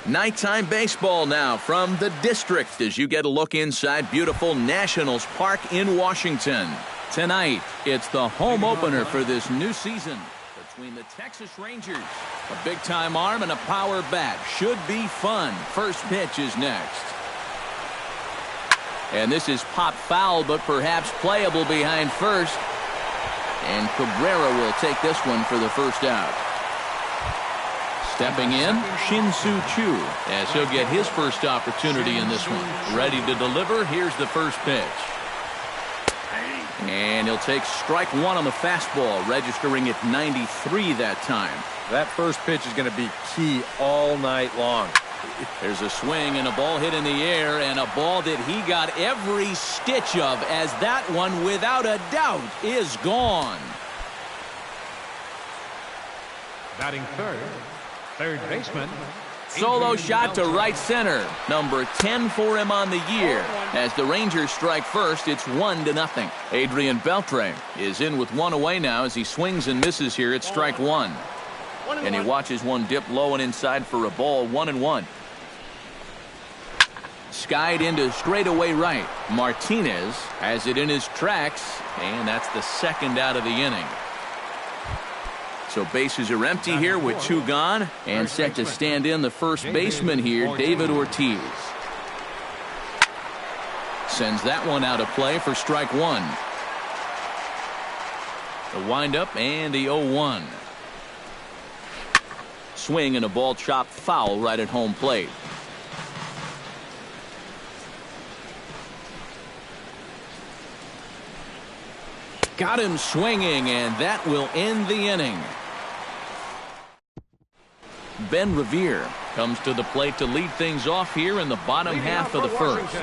Nighttime baseball now from the district as you get a look inside beautiful Nationals Park in Washington. Tonight, it's the home opener for this new season between the Texas Rangers. A big-time arm and a power bat. Should be fun. First pitch is next. And this is pop foul, but perhaps playable behind first. And Cabrera will take this one for the first out. Stepping in, Shin-Soo Choo, as he'll get his first opportunity in this one. Ready to deliver. Here's the first pitch. And he'll take strike one on the fastball, registering at 93 that time. That first pitch is going to be key all night long. There's a swing and a ball hit in the air, and a ball that he got every stitch of, as that one, without a doubt, is gone. Batting third baseman. Solo shot to right center. Number 10 for him on the year. As the Rangers strike first, it's 1-0. Adrian Beltre is in with one away now as he swings and misses here at strike one. And he watches one dip low and inside for a ball. 1-1. Skied into straightaway right. Martinez has it in his tracks, and that's the second out of the inning. So bases are empty here with two gone, and set to stand in the first baseman here, David Ortiz. Sends that one out of play for strike one. The windup and the 0-1. Swing and a ball chopped foul right at home plate. Got him swinging, and that will end the inning. Ben Revere comes to the plate to lead things off here in the bottom half of the first.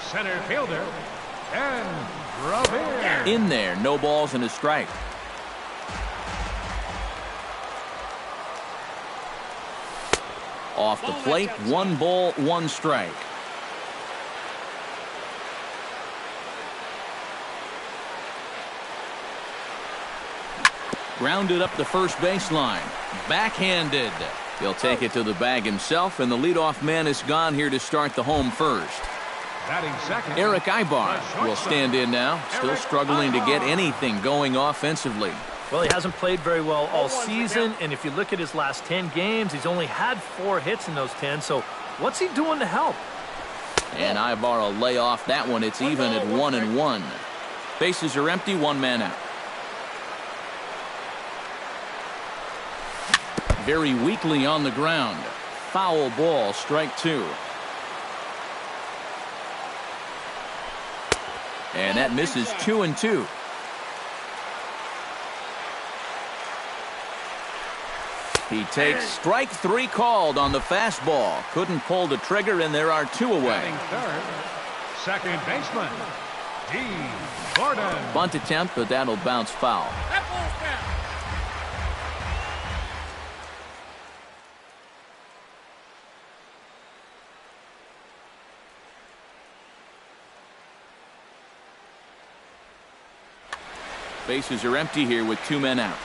Center fielder, Ben Revere. In there, no balls and a strike. Off the plate, 1 ball, 1 strike. Grounded up the first baseline. Backhanded. He'll take it to the bag himself, and the leadoff man is gone here to start the home first. Eric Ibar will stand in now, still struggling to get anything going offensively. Well, he hasn't played very well all season, and if you look at his last 10 games, he's only had 4 hits in those 10, so what's he doing to help? And Ibar will lay off that one. It's even at 1-1. Bases are empty, 1 man out. Very weakly on the ground. Foul ball, strike 2. And that misses 2-2. He takes strike 3 called on the fastball. Couldn't pull the trigger, and there are 2 away. Third, second baseman, D. Gordon. Bunt attempt, but that'll bounce foul. Bases are empty here with 2 men out.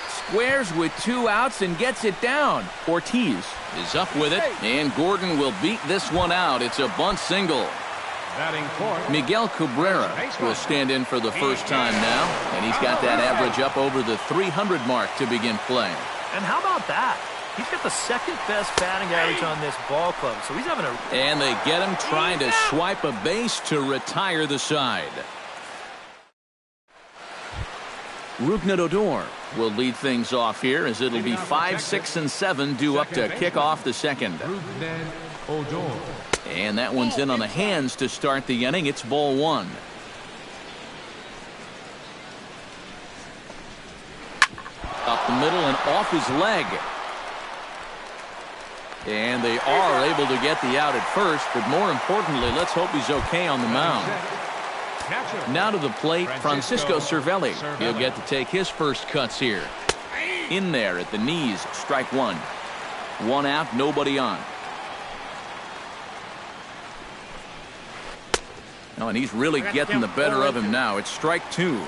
Squares with 2 outs and gets it down. Ortiz is up with it, and Gordon will beat this one out. It's a bunt single. Batting fourth, Miguel Cabrera will stand in for the first time now, and he's got that average up over the 300 mark to begin play. And how about that? He's got the second best batting average on this ball club, so he's having a... And they get him trying to swipe a base to retire the side. Rougned Odor will lead things off here as it'll be 5, 6, and 7 due up to kick off the second. And that one's in on the hands to start the inning. It's ball 1. Up the middle and off his leg. And they are able to get the out at first, but more importantly, let's hope he's okay on the mound. Now to the plate, Francisco Cervelli. He'll get to take his first cuts here. In there at the knees, strike 1. 1 out, nobody on. Oh, and he's really getting the better of him now. It's strike 2.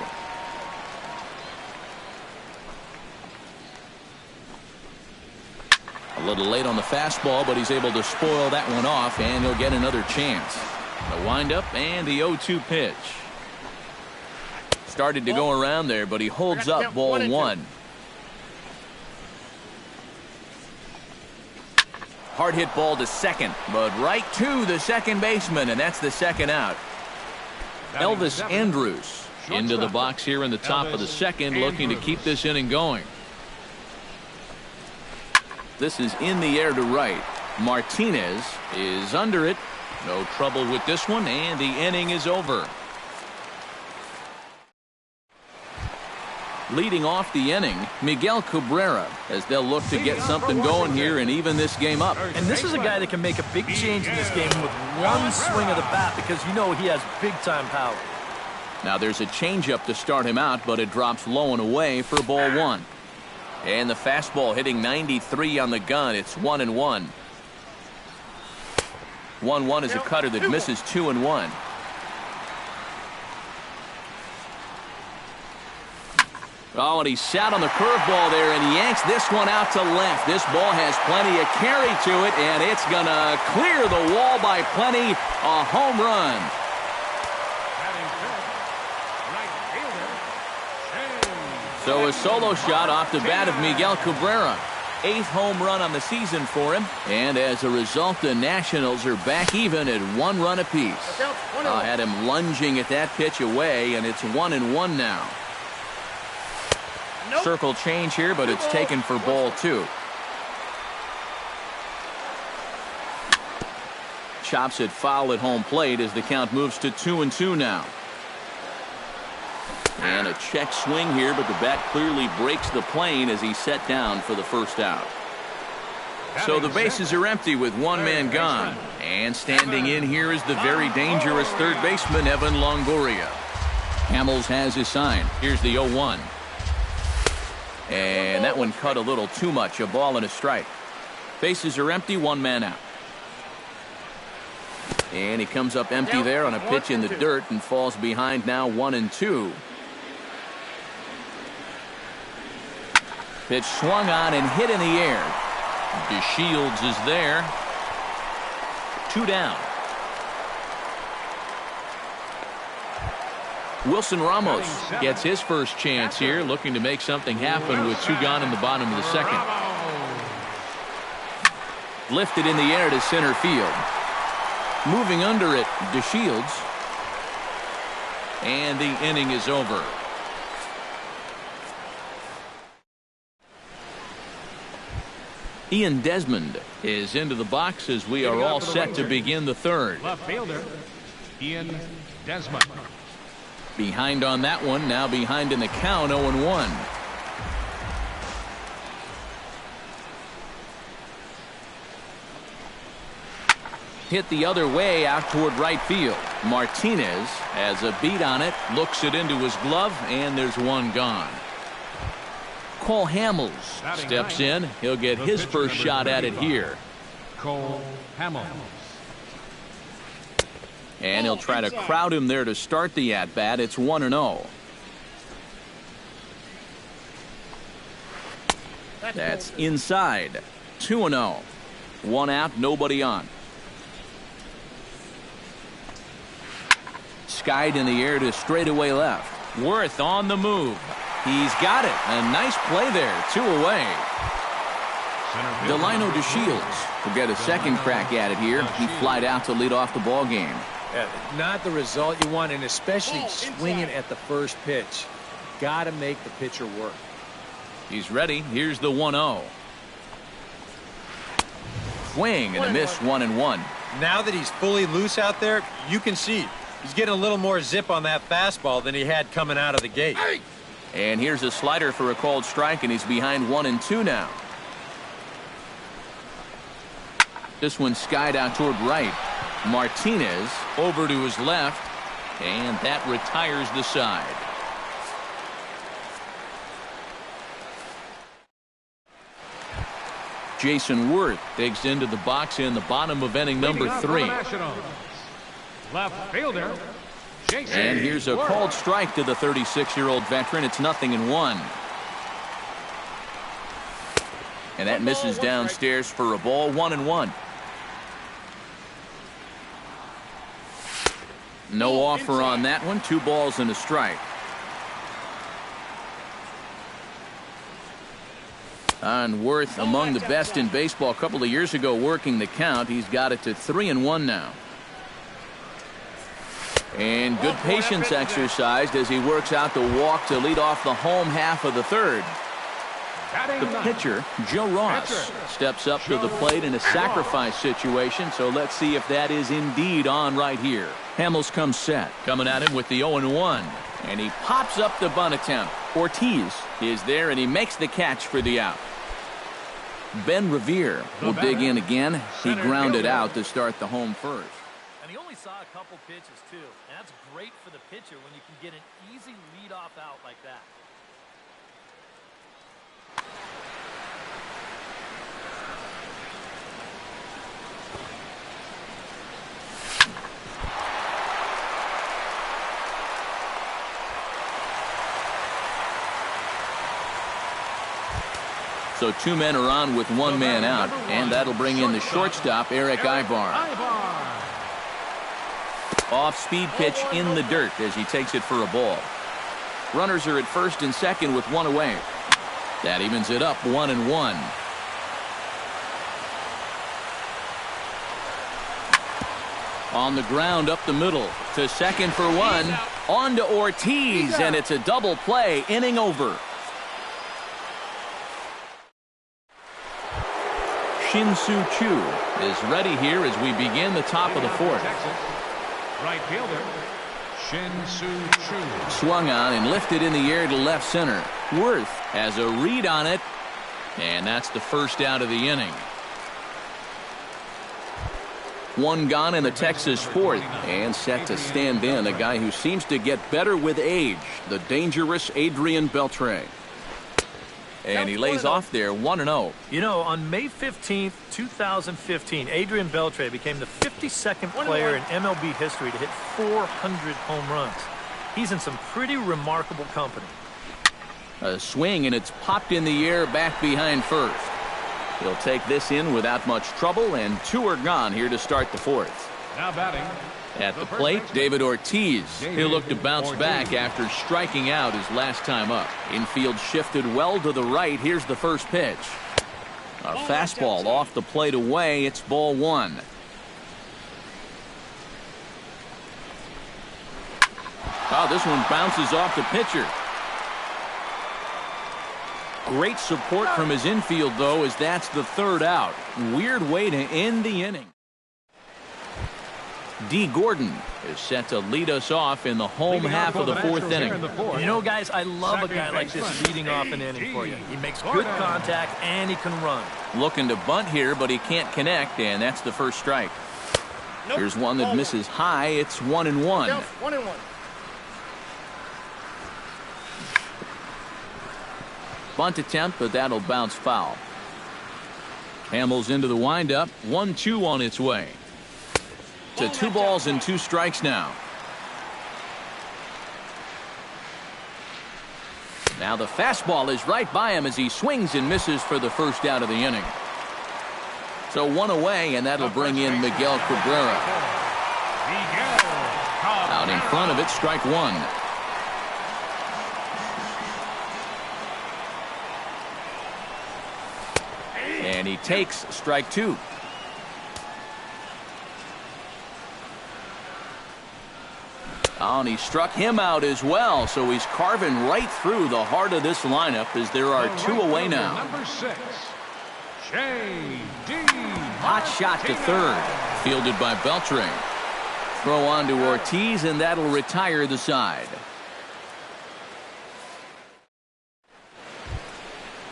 little late on the fastball, but he's able to spoil that one off, and he'll get another chance. The windup and the 0-2 pitch. Started to go around there, but he holds up ball one. Hard hit ball to second, but right to the second baseman, and that's the second out. Elvis Andrus into the box here in the top of the second, looking to keep this inning going. This is in the air to right. Martinez is under it. No trouble with this one, and the inning is over. Leading off the inning, Miguel Cabrera, as they'll look to get something going here and even this game up. And this is a guy that can make a big change in this game with one swing of the bat, because you know he has big-time power. Now there's a changeup to start him out, but it drops low and away for ball one. And the fastball hitting 93 on the gun. It's 1-1. 1-1 is a cutter that misses 2-1. Oh, and he sat on the curveball there and yanks this one out to left. This ball has plenty of carry to it, and it's going to clear the wall by plenty. A home run. So a solo shot off the bat of Miguel Cabrera. 8th home run on the season for him. And as a result, the Nationals are back even at 1 run apiece. Had him lunging at that pitch away, and it's 1-1 now. Nope. Circle change here, but it's taken for ball two. Chops it foul at home plate as the count moves to 2-2 now. And a check swing here, but the bat clearly breaks the plane as he's set down for the first out. So the bases are empty with one man gone. And standing in here is the very dangerous third baseman, Evan Longoria. Hamels has his sign. Here's the 0-1. And that one cut a little too much. A ball and a strike. Bases are empty, one man out. And he comes up empty there on a pitch in the dirt and falls behind now 1-2. Pitch swung on and hit in the air. DeShields is there. 2 down. Wilson Ramos gets his first chance here, looking to make something happen with 2 gone in the bottom of the second. Lifted in the air to center field. Moving under it, DeShields. And the inning is over. Ian Desmond is into the box as we are all set to begin the third. Left fielder, Ian Desmond. Behind on that one, now behind in the count, 0-1. Hit the other way out toward right field. Martinez has a beat on it, looks it into his glove, and there's one gone. Cole Hamels steps in. He'll get his first shot at it here. Cole Hamels. And he'll try to crowd him there to start the at-bat. It's 1-0. That's inside. 2-0. 1 out, nobody on. Skied in the air to straightaway left. Worth on the move. He's got it. A nice play there. 2 away. Delino DeShields will get a second crack at it here. He flied out to lead off the ball game. Not the result you want, and especially swinging at the first pitch. Got to make the pitcher work. He's ready. Here's the 1-0. Swing and a miss, 1-1. Now that he's fully loose out there, you can see he's getting a little more zip on that fastball than he had coming out of the gate. And here's a slider for a called strike, and he's behind 1-2 now. This one skied out toward right. Martinez over to his left, and that retires the side. Jason Worth digs into the box in the bottom of inning number 3. Left fielder, Jason And here's a Worth. called strike to the 36-year-old veteran. It's 0-1. And that misses downstairs for a ball, 1-1. No offer on that one. 2 balls and a strike. On Worth, among the best in baseball a couple of years ago, working the count. He's got it to 3-1 now. And good patience exercised as he works out the walk to lead off the home half of the third. The pitcher, Joe Ross, steps up to the plate in a sacrifice situation, so let's see if that is indeed on right here. Hamels comes set, coming at him with the 0-1, and he pops up the bunt attempt. Ortiz is there, and he makes the catch for the out. Ben Revere will dig in again. He grounded out to start the home first. And he only saw a couple pitches, too. And that's great for the pitcher when you can get an easy leadoff out like that. So 2 men are on with 1 man out, and that'll bring in the shortstop, Eric Ibar. Off-speed pitch in the dirt as he takes it for a ball. Runners are at first and second with 1 away. That evens it up, 1-1. On the ground up the middle to second for 1. On to Ortiz, and it's a double play, inning over. Shin-Soo Choo is ready here as we begin the top of the 4th. Right fielder, Shin-Soo Choo. Swung on and lifted in the air to left center. Worth has a read on it, and that's the first out of the inning. 1 gone in the Texas 4th, and set to stand in a guy who seems to get better with age, the dangerous Adrian Beltre. And he lays off there, 1-0. You know, on May 15th, 2015, Adrian Beltre became the 52nd player in MLB history to hit 400 home runs. He's in some pretty remarkable company. A swing, and it's popped in the air back behind first. He'll take this in without much trouble, and 2 are gone here to start the 4th. Now batting. At the plate, David Ortiz. He'll look to bounce back after striking out his last time up. Infield shifted well to the right. Here's the first pitch. A fastball off the plate away. It's ball 1. Oh, this one bounces off the pitcher. Great support from his infield, though, as that's the 3rd out. Weird way to end the inning. D. Gordon is set to lead us off in the home half of the 4th inning. You know, guys, I love a guy like this leading off an inning for you. He makes good contact, and he can run. Looking to bunt here, but he can't connect, and that's the first strike. Here's one that misses high. It's 1-1. 1-1. Bunt attempt, but that'll bounce foul. Hamels into the windup. 1-2 on its way. To 2 balls and 2 strikes now. Now the fastball is right by him as he swings and misses for the first out of the inning. So 1 away, and that'll bring in Miguel Cabrera. Out in front of it, strike 1. And he takes strike 2. Oh, and he struck him out as well, so he's carving right through the heart of this lineup as there are 2 away now. Number 6, J.D. Hot shot to third, fielded by Beltre. Throw on to Ortiz, and that'll retire the side.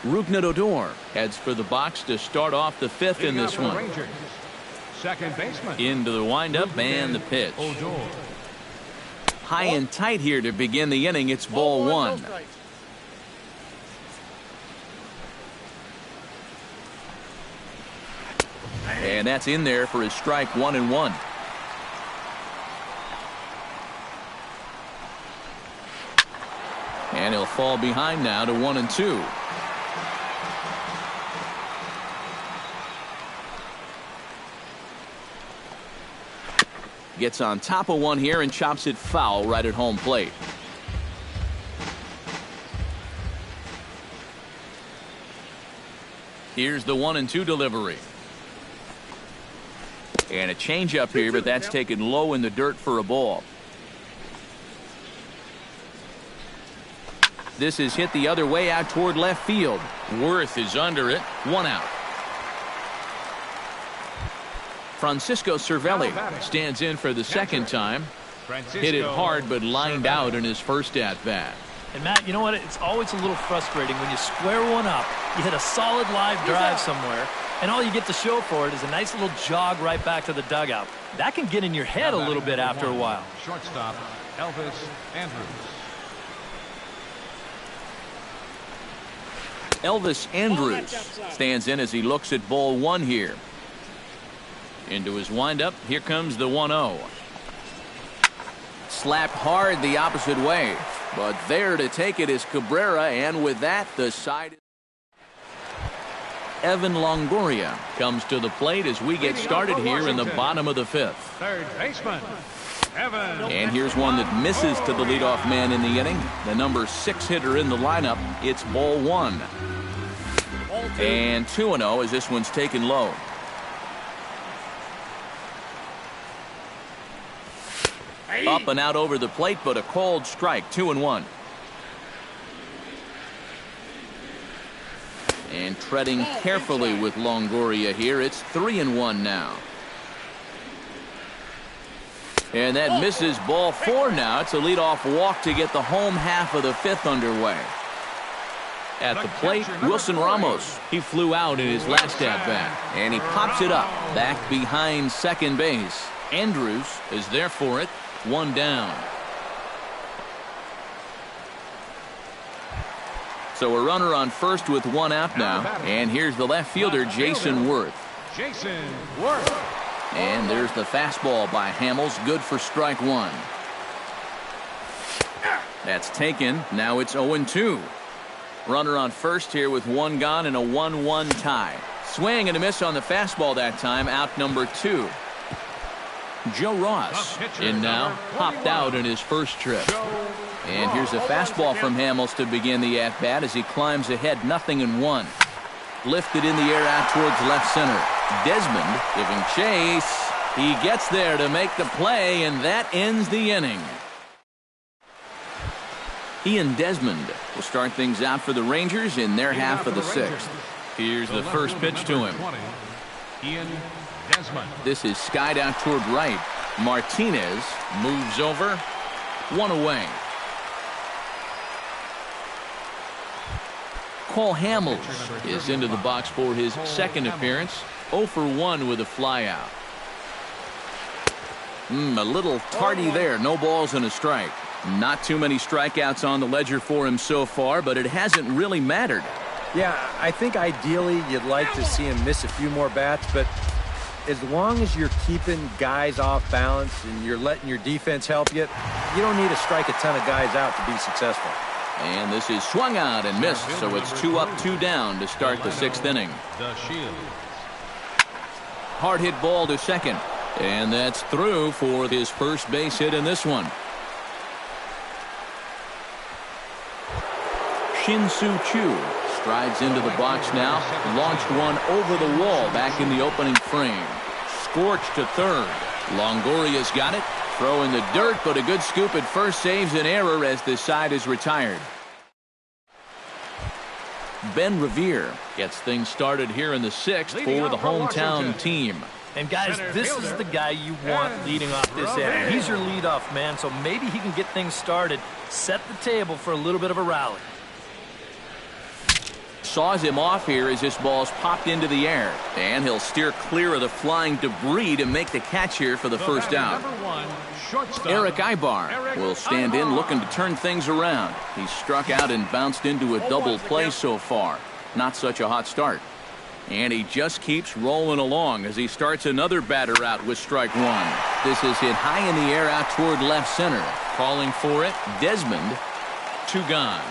Rougned Odor heads for the box to start off the 5th in this one. Rangers, second baseman. Into the windup and the pitch. Odor. High and tight here to begin the inning. It's ball 1. And that's in there for his strike 1-1. And he'll fall behind now to 1-2. gets on top of one here and chops it foul right at home plate. Here's the 1-2 delivery. And a changeup here, but that's taken low in the dirt for a ball. This is hit the other way out toward left field. Worth is under it. 1 out. Francisco Cervelli stands in for the second time. Hit it hard, but lined out in his first at-bat. And Matt, you know what? It's always a little frustrating when you square one up, you hit a solid live drive somewhere, and all you get to show for it is a nice little jog right back to the dugout. That can get in your head a little bit after a while. Shortstop, Elvis Andrus. Elvis Andrus stands in as he looks at ball 1 here. Into his windup, here comes the 1-0. Slapped hard the opposite way, but there to take it is Cabrera, and with that, the side. Evan Longoria comes to the plate as we get started here in the bottom of the 5th. Third baseman, Evan. And here's one that misses to the leadoff man in the inning. The number 6 hitter in the lineup. It's ball 1. And 2-0 as this one's taken low. Up and out over the plate, but a called strike. 2-1. And treading carefully with Longoria here. It's 3-1 now. And that misses ball 4 now. It's a leadoff walk to get the home half of the 5th underway. At the plate, Wilson Ramos. He flew out in his last at-bat. And he pops it up back behind second base. Andrews is there for it. 1 down. So a runner on first with 1 out now. And here's the left fielder, Jason Worth. Jason Worth. And there's the fastball by Hamels, good for strike 1. That's taken. Now it's 0-2. Runner on first here with 1 gone and a 1-1 tie. Swing and a miss on the fastball that time. Out number 2. Joe Ross in now, popped out in his first trip. And here's a fastball from Hamels to begin the at-bat as he climbs ahead 0-1. Lifted in the air out towards left center. Desmond giving chase. He gets there to make the play, and that ends the inning. Ian Desmond will start things out for the Rangers in their half of the 6th. Here's the first pitch to him. Ian Desmond. This is skied out toward right. Martinez moves over. 1 away. Cole Hamels is into the box for his second appearance. 0 for 1 with a flyout. A little tardy there. No balls and a strike. Not too many strikeouts on the ledger for him so far, but it hasn't really mattered. Yeah, I think ideally you'd like to see him miss a few more bats, but as long as you're keeping guys off balance and you're letting your defense help you, you don't need to strike a ton of guys out to be successful. And this is swung out and missed, so it's 2 up, 2 down to start the 6th inning. The Shield. Hard hit ball to second, and that's through for his first base hit in this one. Shin-Soo Choo strides into the box now, launched one over the wall back in the opening frame. Scorched to third. Longoria's got it. Throw in the dirt, but a good scoop at first saves an error as this side is retired. Ben Revere gets things started here in the 6th for the hometown team. And guys, this is the guy you want leading off this inning. He's your leadoff man, so maybe he can get things started, set the table for a little bit of a rally. Saws him off here as this ball's popped into the air. And he'll steer clear of the flying debris to make the catch here for the first out. Eric Ibar will stand in looking to turn things around. He's struck out and bounced into a double play so far. Not such a hot start. And he just keeps rolling along as he starts another batter out with strike 1. This is hit high in the air out toward left center. Calling for it, Desmond. 2 gone.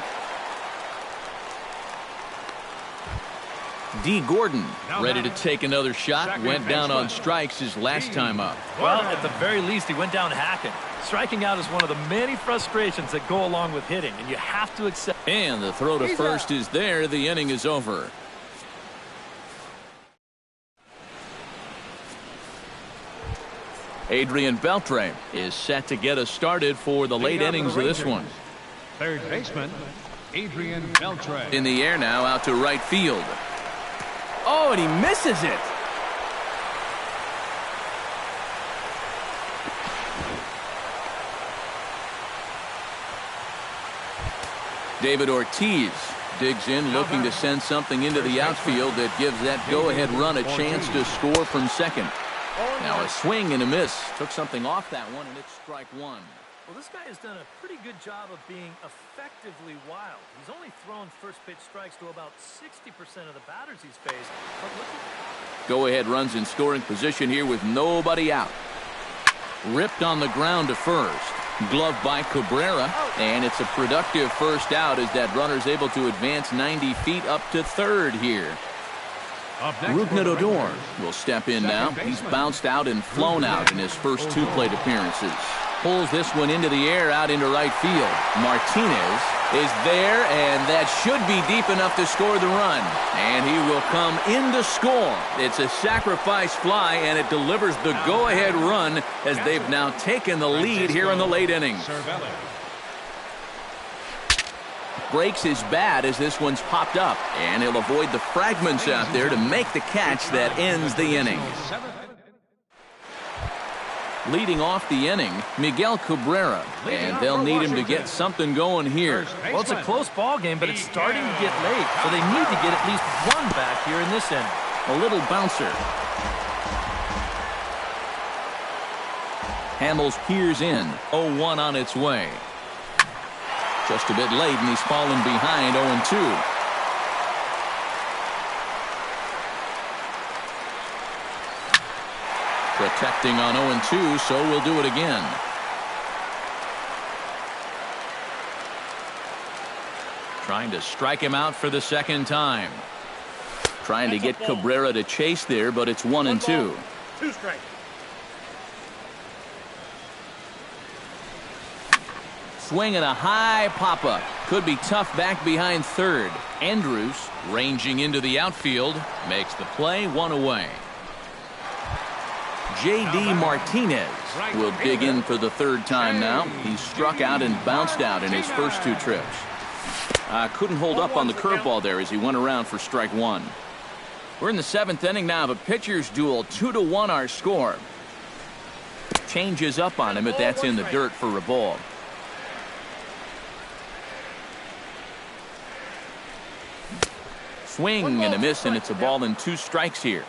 D. Gordon, ready to take another shot, went down on strikes his last time up. Well, at the very least, he went down hacking. Striking out is one of the many frustrations that go along with hitting, and you have to accept. And the throw to first is there. The inning is over. Adrian Beltre is set to get us started for the late innings of this one. Third baseman, Adrian Beltre. In the air now, out to right field. Oh, and he misses it. David Ortiz digs in, looking to send something into the outfield that gives that go-ahead run a chance to score from second. Now a swing and a miss. Took something off that one, and it's strike one. Well, this guy has done a pretty good job of being effectively wild. He's only thrown first pitch strikes to about 60% of the batters he's faced. But look at... Go-ahead runs in scoring position here with nobody out. Ripped on the ground to first. Glove by Cabrera, and it's a productive first out as that runner's able to advance 90 feet up to third here. Rougned Odor will step in now. He's bounced out and flown out in his first two plate appearances. Pulls this one into the air out into right field. Martinez is there, and that should be deep enough to score the run. And he will come in to score. It's a sacrifice fly, and it delivers the go-ahead run as they've now taken the lead here in the late innings. Breaks his bat as this one's popped up, and he'll avoid the fragments out there to make the catch that ends the inning. Leading off the inning, Miguel Cabrera, and they'll need him to get something going here. Well, it's a close ball game, but it's starting to get late, so they need to get at least one back here in this inning. A little bouncer. Hamels peers in, 0-1 on its way. Just a bit late, and he's fallen behind 0-2. Protecting on 0-2, so we'll do it again. Trying to strike him out for the second time. Trying to get Cabrera to chase there, but it's 1-2. 2 strikes. Swing and a high pop-up. Could be tough back behind third. Andrews, ranging into the outfield, makes the play, 1 away. J.D. Martinez will dig in for the third time now. He's struck out and bounced out in his first 2 trips. Couldn't hold up on the curveball there as he went around for strike 1. We're in the 7th inning now of a pitcher's duel. 2-1 our score. Changes up on him, but that's in the dirt for a ball. Swing and a miss, and it's a ball and 2 strikes here.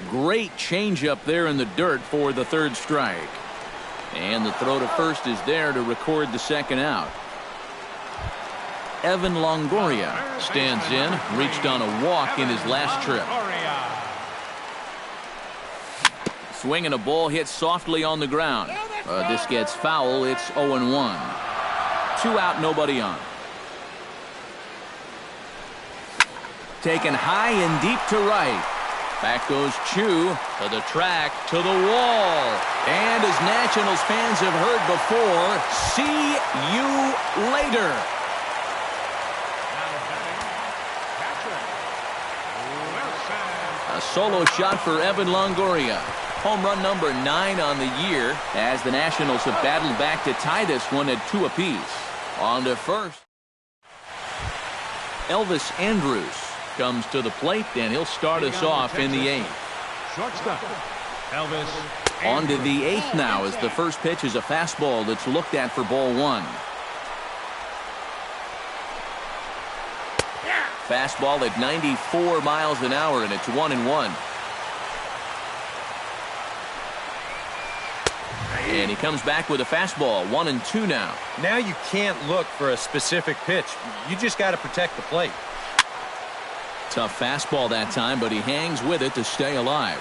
Great changeup there in the dirt for the third strike. And the throw to first is there to record the second out. Evan Longoria stands in, reached on a walk in his last trip. Swing and a ball hit softly on the ground. This gets foul. It's 0-1. 2 out, nobody on. Taken high and deep to right. Back goes Chu to the track, to the wall. And as Nationals fans have heard before, see you later. A solo shot for Evan Longoria. Home run number 9 on the year as the Nationals have battled back to tie this one at 2 apiece. On to first. Elvis Andrews comes to the plate, and he'll start us off in the 8th. Shortstop, Elvis. On to the 8th now as the first pitch is a fastball that's looked at for ball 1. Fastball at 94 miles an hour, and it's 1-1. And he comes back with a fastball, 1-2 now. Now you can't look for a specific pitch. You just got to protect the plate. Tough fastball that time, but he hangs with it to stay alive.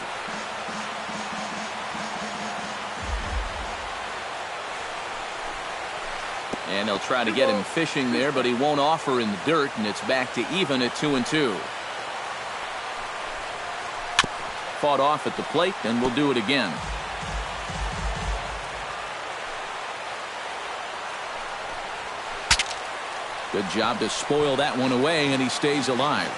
And they'll try to get him fishing there, but he won't offer in the dirt, and it's back to even at 2-2. Fought off at the plate, and we'll do it again. Good job to spoil that one away, and he stays alive.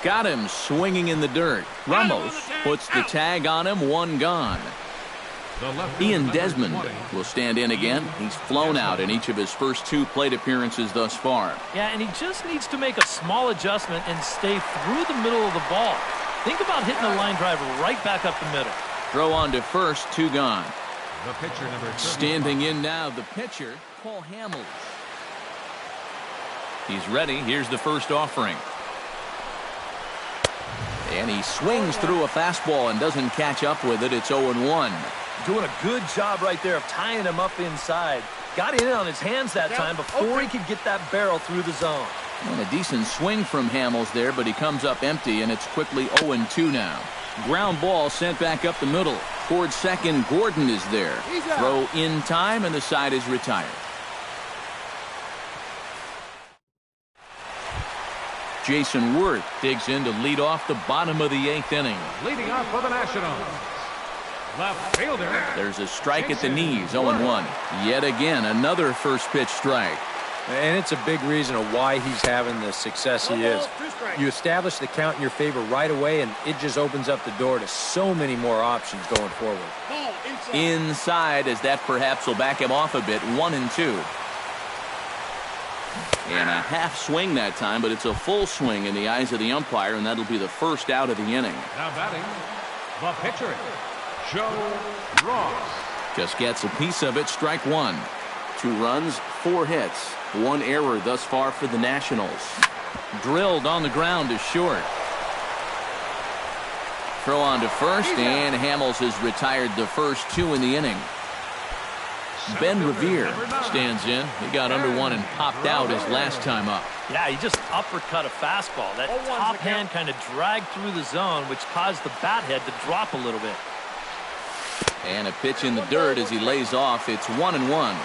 Got him swinging in the dirt. Ramos puts the tag on him, one gone. Ian Desmond will stand in again. He's flown out in each of his first 2 plate appearances thus far. Yeah, and he just needs to make a small adjustment and stay through the middle of the ball. Think about hitting a line drive right back up the middle. Throw on to first, 2 gone. The pitcher, number 31. Standing in now, the pitcher, Paul Hamels. He's ready. Here's the first offering. And he swings through a fastball and doesn't catch up with it. It's 0-1. Doing a good job right there of tying him up inside. Got in on his hands that time before he could get that barrel through the zone. And a decent swing from Hamels there, but he comes up empty, and it's quickly 0-2 now. Ground ball sent back up the middle. Towards second, Gordon is there. Throw in time, and the side is retired. Jason Worth digs in to lead off the bottom of the 8th inning. Leading off for the Nationals, left fielder. There's a strike at the knees, 0-1. Yet again, another first pitch strike. And it's a big reason of why he's having the success he is. You establish the count in your favor right away, and it just opens up the door to so many more options going forward. Inside, as that perhaps will back him off a bit, 1-2. And a half swing that time, but it's a full swing in the eyes of the umpire, and that'll be the first out of the inning. Now batting, the pitcher, Joe Ross. Just gets a piece of it, strike 1. 2 runs, 4 hits, 1 error thus far for the Nationals. Drilled on the ground to short. Throw on to first, and Hamels has retired the first 2 in the inning. Ben Revere stands in. He got under one and popped out his last time up. Yeah, he just uppercut a fastball. That top hand kind of dragged through the zone, which caused the bat head to drop a little bit. And a pitch in the dirt as he lays off. It's 1-1.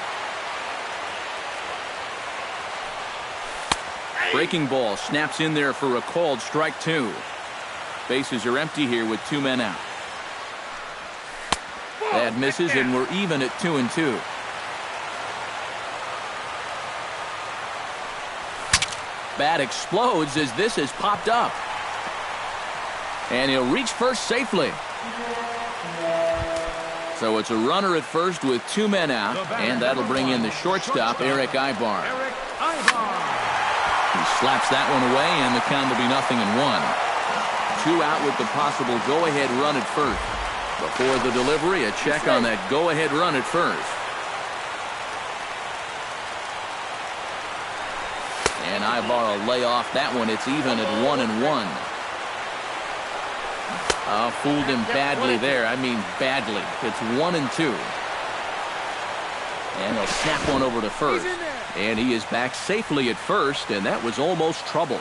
Breaking ball snaps in there for a called strike 2. Bases are empty here with 2 men out. That misses, and we're even at 2-2. Bat explodes as this has popped up. And he'll reach first safely. So it's a runner at first with 2 men out, and that'll bring in the shortstop, Eric Ibar. He slaps that one away, and the count will be 0-1. 2 out with the possible go-ahead run at first. Before the delivery, a check on that go-ahead run at first. And Ibar will lay off that one. It's even at 1-1. Fooled him badly there. I mean badly. It's 1-2. And he'll snap one over to first. And he is back safely at first, and that was almost trouble.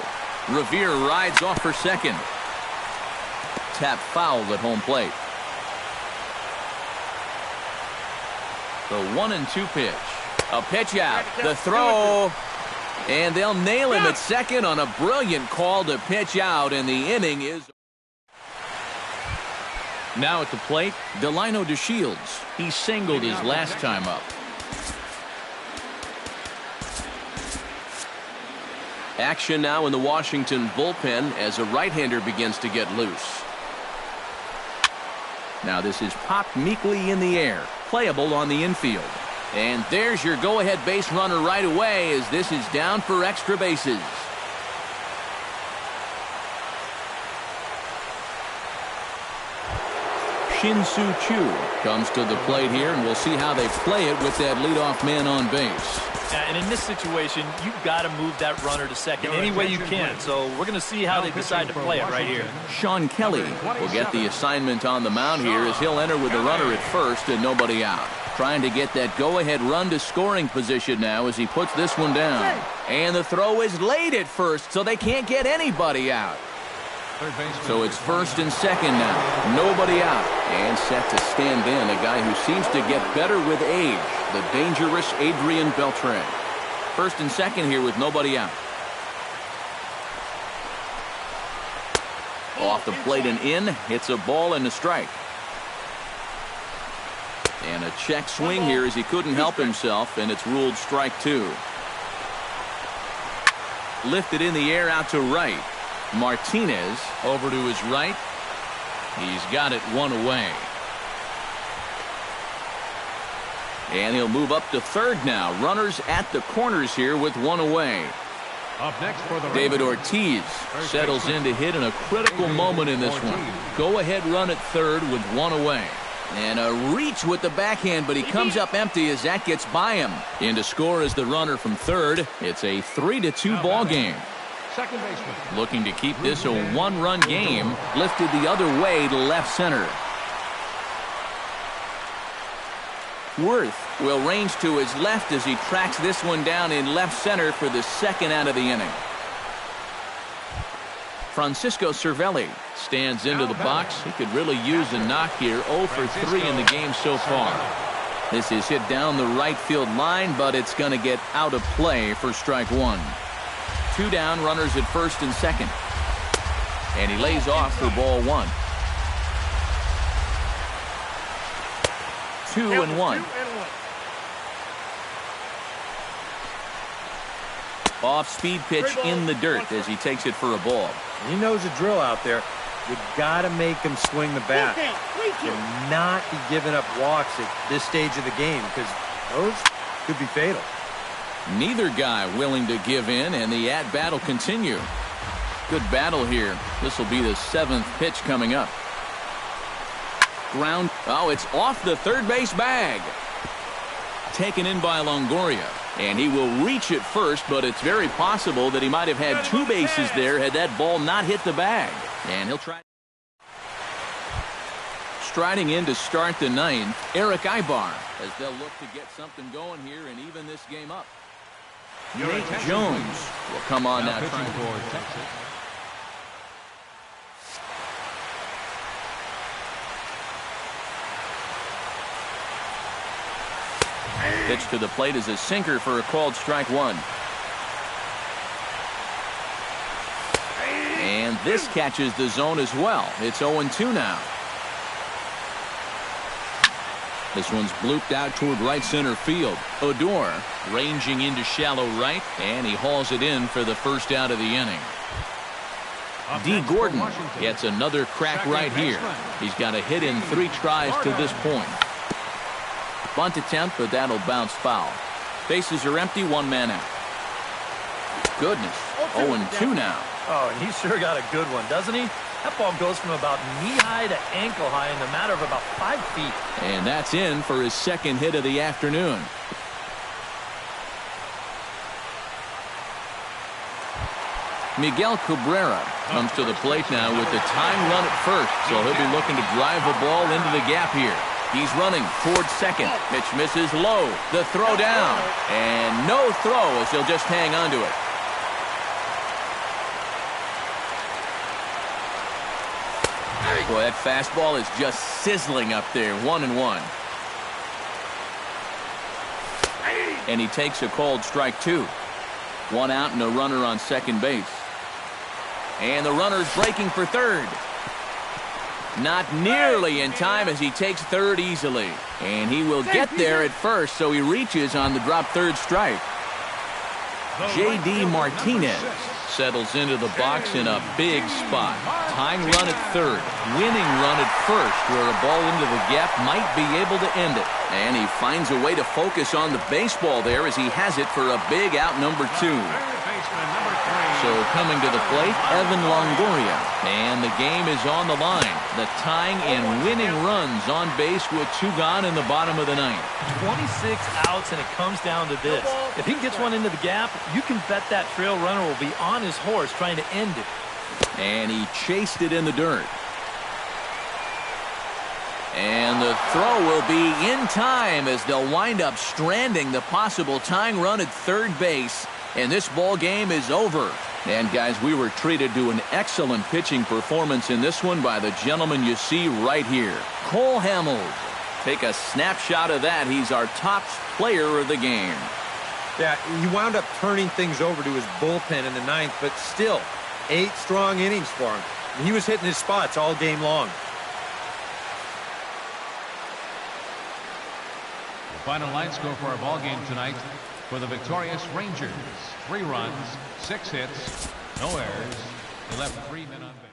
Revere rides off for second. Tap foul at home plate. The 1-2 pitch. A pitch out. The throw. And they'll nail him at second on a brilliant call to pitch out, and the inning is. Now at the plate, Delino DeShields. He singled his last time up. Action now in the Washington bullpen as a right-hander begins to get loose. Now this is popped meekly in the air. Playable on the infield. And there's your go-ahead base runner right away as this is down for extra bases. Shin-Soo Choo comes to the plate here, and we'll see how they play it with that leadoff man on base. And in this situation, you've got to move that runner to second any way you can. So we're going to see how they decide to play it right here. Sean Kelly will get the assignment on the mound here as he'll enter with the runner at first and nobody out. Trying to get that go-ahead run to scoring position now as he puts this one down. And the throw is late at first, so they can't get anybody out. So it's first and second now. Nobody out. And set to stand in a guy who seems to get better with age, the dangerous Adrian Beltre. First and second here with nobody out. Off the plate and in. Hits a ball and a strike. And a check swing here as he couldn't help himself, and it's ruled strike two. Lifted in the air out to right. Martinez over to his right. He's got it one away. And he'll move up to third now. Runners at the corners here with one away. Up next for the David Ortiz settles in to hit in a critical moment in this one. Go ahead run at third with one away. And a reach with the backhand, but he comes up empty as that gets by him. In to score is the runner from third. It's a 3-2 ball game. second baseman. Looking to keep this a one-run game. Lifted the other way to left center. Worth will range to his left as he tracks this one down in left center for the second out of the inning. Francisco Cervelli stands into the box. He could really use a knock here. 0 for 3 in the game so far. This is hit down the right field line, but it's going to get out of play for strike one. 2 down, runners at first and second. And he lays off for ball one. 2-1. Off-speed pitch in the dirt as he takes it for a ball. He knows the drill out there. You got to make him swing the bat. And not be giving up walks at this stage of the game, because those could be fatal. Neither guy willing to give in, and the at-bat will continue. Good battle here. This will be the 7th pitch coming up. Ground. Oh, it's off the third base bag. Taken in by Longoria. And he will reach it first, but it's very possible that he might have had 2 bases there had that ball not hit the bag. And he'll try. Striding in to start the 9th, Eric Ibar, as they'll look to get something going here and even this game up. Nate Jones will come on now. Pitch to the plate is a sinker for a called strike one. And this catches the zone as well. It's 0-2 now. This one's blooped out toward right center field. Odor ranging into shallow right, and he hauls it in for the first out of the inning. D. Gordon gets another crack right here. He's got a hit in 3 tries to this point. Bunt attempt, but that'll bounce foul. Bases are empty, 1 man out. Goodness, 0-2 now. Oh, and he sure got a good one, doesn't he? That ball goes from about knee-high to ankle-high in the matter of about 5 feet. And that's in for his second hit of the afternoon. Miguel Cabrera comes to the plate now with the tying run at first, so he'll be looking to drive a ball into the gap here. He's running towards second. Pitch misses low. The throw down. And no throw as he'll just hang on to it. Boy, that fastball is just sizzling up there. 1-1. And he takes a called strike 2. 1 out and a runner on second base. And the runner's breaking for third. Not nearly in time as he takes third easily. And he will get there at first, so he reaches on the drop third strike. J.D. Martinez settles into the box in a big spot. Tying run at third. Winning run at first, where a ball into the gap might be able to end it. And he finds a way to focus on the baseball there as he has it for a big out number 2. So coming to the plate, Evan Longoria. And the game is on the line. The tying and winning runs on base with 2 gone in the bottom of the 9th. 26 outs, and it comes down to this. If he gets one into the gap, you can bet that trail runner will be on his horse trying to end it. And he chased it in the dirt. And the throw will be in time as they'll wind up stranding the possible tying run at third base. And this ball game is over. And guys, we were treated to an excellent pitching performance in this one by the gentleman you see right here, Cole Hamels. Take a snapshot of that. He's our top player of the game. Yeah, he wound up turning things over to his bullpen in the ninth, but still, 8 strong innings for him. He was hitting his spots all game long. The final line score for our ball game tonight for the victorious Rangers: 3 runs, 6 hits, no errors. They left 3 men on base.